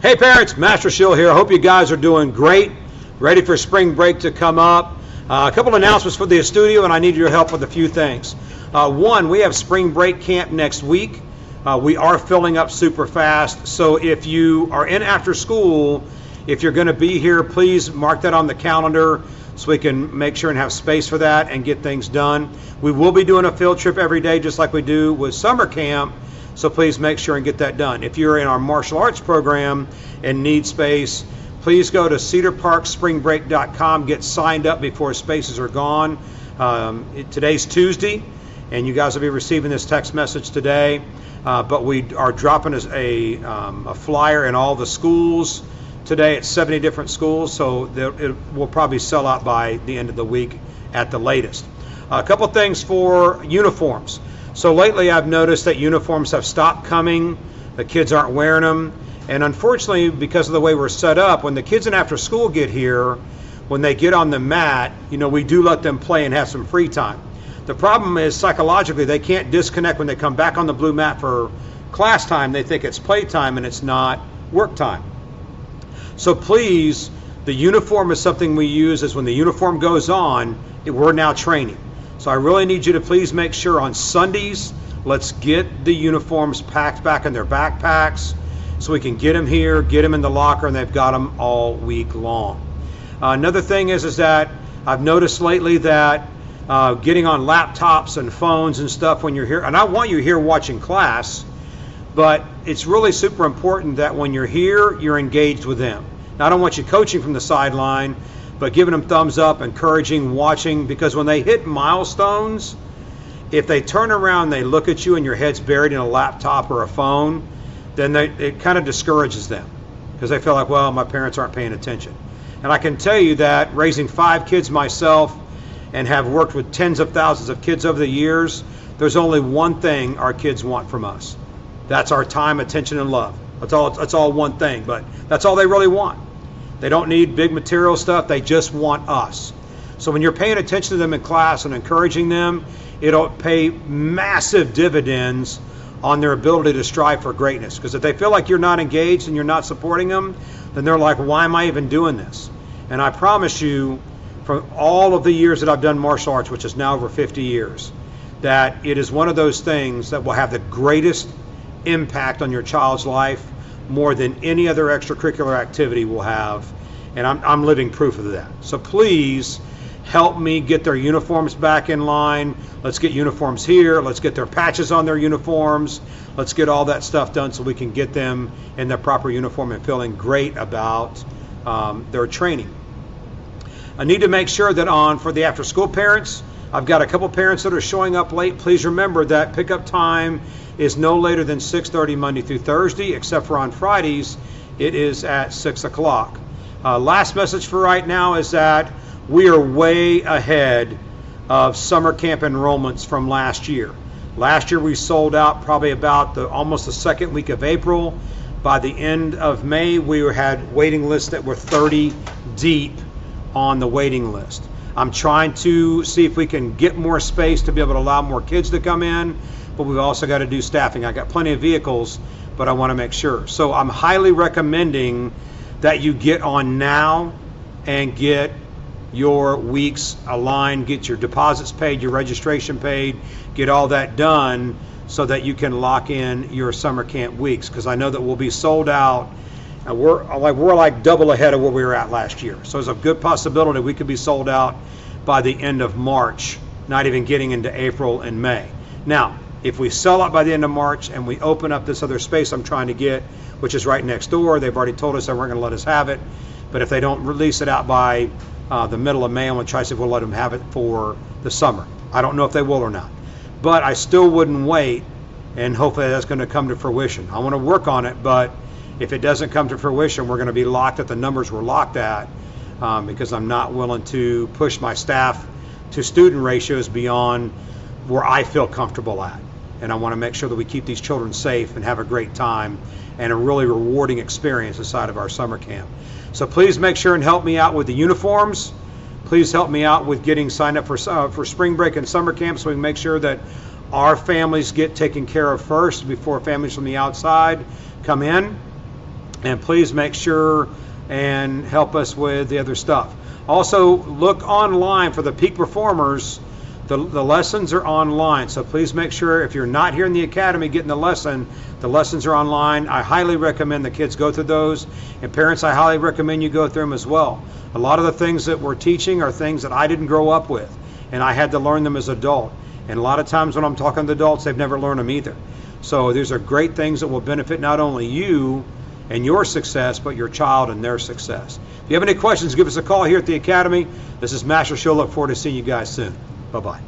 Hey parents, Master Schill here. I hope you guys are doing great, ready for spring break to come up. A couple announcements for the studio, and I need your help with a few things. One, we have spring break camp next week. We are filling up super fast, so if you are in after school, if you're going to be here, please mark that on the calendar so we can make sure and have space for that and get things done. We will be doing a field trip every day just like we do with summer camp, so please make sure and get that done. If you're in our martial arts program and need space, please go to cedarparkspringbreak.com, get signed up before spaces are gone. Today's Tuesday, and you guys will be receiving this text message today, but we are dropping a flyer in all the schools today at 70 different schools, so it will probably sell out by the end of the week at the latest. A couple things for uniforms. So lately I've noticed that uniforms have stopped coming, the kids aren't wearing them, and unfortunately because of the way we're set up, when the kids in after school get here, when they get on the mat, we do let them play and have some free time. The problem is psychologically they can't disconnect when they come back on the blue mat for class time. They think it's play time and it's not work time. So please, the uniform is something we use as when the uniform goes on, we're now training. So I really need you to please make sure on Sundays, let's get the uniforms packed back in their backpacks so we can get them here, get them in the locker, and they've got them all week long. Another thing is that I've noticed lately that getting on laptops and phones and stuff when you're here, and I want you here watching class, but it's really super important that when you're here, you're engaged with them. Now, I don't want you coaching from the sideline, but giving them thumbs up, encouraging, watching, because when they hit milestones, if they turn around and they look at you and your head's buried in a laptop or a phone, then it kind of discourages them because they feel like, well, my parents aren't paying attention. And I can tell you that raising 5 kids myself and have worked with tens of thousands of kids over the years, there's only one thing our kids want from us. That's our time, attention, and love. That's all one thing, but that's all they really want. They don't need big material stuff. They just want us. So when you're paying attention to them in class and encouraging them, it'll pay massive dividends on their ability to strive for greatness. Because if they feel like you're not engaged and you're not supporting them, then they're like, why am I even doing this? And I promise you, from all of the years that I've done martial arts, which is now over 50 years, that it is one of those things that will have the greatest impact on your child's life more than any other extracurricular activity will have, and I'm living proof of that. So please help me get their uniforms back in line. Let's get uniforms here. Let's get their patches on their uniforms. Let's get all that stuff done so we can get them in their proper uniform and feeling great about their training. I need to make sure that for the after-school parents, I've got a couple parents that are showing up late. Please remember that pickup time is no later than 6:30 Monday through Thursday, except for on Fridays, it is at 6 o'clock. Last message for right now is that we are way ahead of summer camp enrollments from last year. Last year we sold out probably about almost the second week of April. By the end of May, we had waiting lists that were 30 deep on the waiting list. I'm trying to see if we can get more space to be able to allow more kids to come in, but we've also got to do staffing. I got plenty of vehicles, but I want to make sure. So I'm highly recommending that you get on now and get your weeks aligned, get your deposits paid, your registration paid, get all that done so that you can lock in your summer camp weeks, because I know that we'll be sold out. And we're like double ahead of where we were at last year. So there's a good possibility we could be sold out by the end of March, not even getting into April and May. Now, if we sell out by the end of March and we open up this other space I'm trying to get, which is right next door, they've already told us they weren't going to let us have it. But if they don't release it out by the middle of May, I'm going to try to see if we'll let them have it for the summer. I don't know if they will or not. But I still wouldn't wait, and hopefully that's going to come to fruition. I want to work on it, but if it doesn't come to fruition, we're going to be locked at the numbers we're locked at because I'm not willing to push my staff to student ratios beyond where I feel comfortable at. And I want to make sure that we keep these children safe and have a great time and a really rewarding experience inside of our summer camp. So please make sure and help me out with the uniforms. Please help me out with getting signed up for spring break and summer camp so we can make sure that our families get taken care of first before families from the outside come in. And please make sure and help us with the other stuff. Also, look online for the peak performers. The lessons are online, so please make sure if you're not here in the academy getting the lessons are online. I highly recommend the kids go through those, and parents, I highly recommend you go through them as well. A lot of the things that we're teaching are things that I didn't grow up with, and I had to learn them as an adult. And a lot of times when I'm talking to adults, they've never learned them either. So these are great things that will benefit not only you and your success, but your child and their success. If you have any questions, give us a call here at the Academy. This is Master Schill. Look forward to seeing you guys soon. Bye-bye.